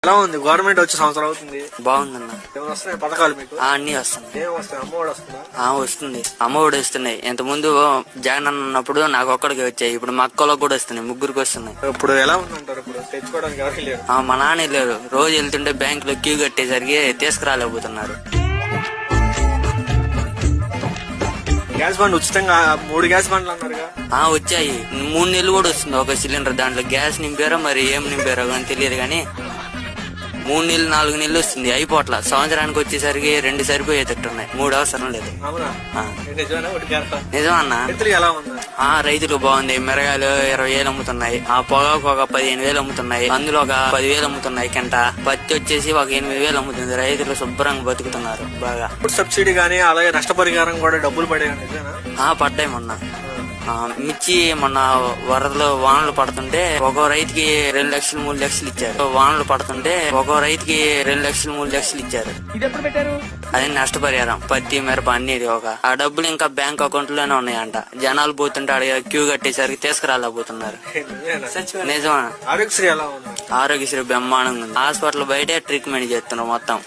ఎలా ఉంది గవర్నమెంట్ వచ్చే సంవత్సరం అవుతుంది? బాగుందన్న. ఏమైనా వస్తున్నాయి పథకాలు మీకు? అన్ని వస్తున్నాయి. ఏం వస్తాయి? అమ్మఒడి వస్తుందా? వస్తుంది. అమ్మఒడి వస్తున్నాయి. ఇంత ముందు జగన్ అన్న ఉన్నప్పుడు నాకు ఒక్కడికి వచ్చాయి. ఇప్పుడు మా అక్కలో కూడా వస్తున్నాయి, ముగ్గురికి వస్తున్నాయి. ఇప్పుడు ఎలా ఉందంటారు? ఇప్పుడు తెచ్చుకోవడానికి ఎవరికి లేరు. మా నాన్న లేరు. రోజు వెళ్తుంటే బ్యాంక్ లో క్యూ కట్టేసరికి తీసుకురాలేకపోతున్నారు. గ్యాస్ బండ్ ఉచితంగా 3 గ్యాస్ బండ్లు అన్నారుగా? వచ్చాయి. 3 నెలలు కూడా వస్తుంది ఒక సిలిండర్. దాంట్లో గ్యాస్ నింపారో మరి ఏం నింపారో కానీ తెలియదు కానీ 3 నెలలు 4 నెలలు వస్తుంది. అయిపోట్ల సంవత్సరానికి వచ్చేసరికి 2 సరిపోయేటట్టున్నాయి. 3 అవసరం లేదు. నిజం అన్న. రైతులు బాగుంది. మిరగాయలు 20,000 అమ్ముతున్నాయి. పొగాకు ఒక 15,000 అమ్ముతున్నాయి. అందులో ఒక 10,000 అమ్ముతున్నాయి కింట. పత్తి వచ్చేసి ఒక 8,000 అమ్ముతుంది. రైతులు శుభ్రంగా బతుకుతున్నారు బాగా. సబ్సిడీ గానీ అలాగే నష్టపరిహారం కూడా డబ్బులు పడాయి. పడ్డాయి మొన్న. మిర్చి మొన్న వరదలు వానలు పడుతుంటే ఒక్కో రైతుకి 2 లక్షలు 3 లక్షలు ఇచ్చారు. వానలు పడుతుంటే ఒక్కో రైతుకి 2 లక్షలు 3 లక్షలు ఇచ్చారు. అది నష్టపరిహారం. పత్తి మిరప అన్ని ఆ డబ్బులు ఇంకా బ్యాంక్ అకౌంట్ లోనే ఉన్నాయంట. జనాలు పోతుంటే అడిగే క్యూ కట్టేసరికి తీసుకురాలేకపోతున్నారు. నిజమా? ఆరోగ్యశ్రీ బ్రహ్మాండంగా ఉంది. హాస్పిటల్ బయటే ట్రీట్మెంట్ చేస్తున్నారు మొత్తం.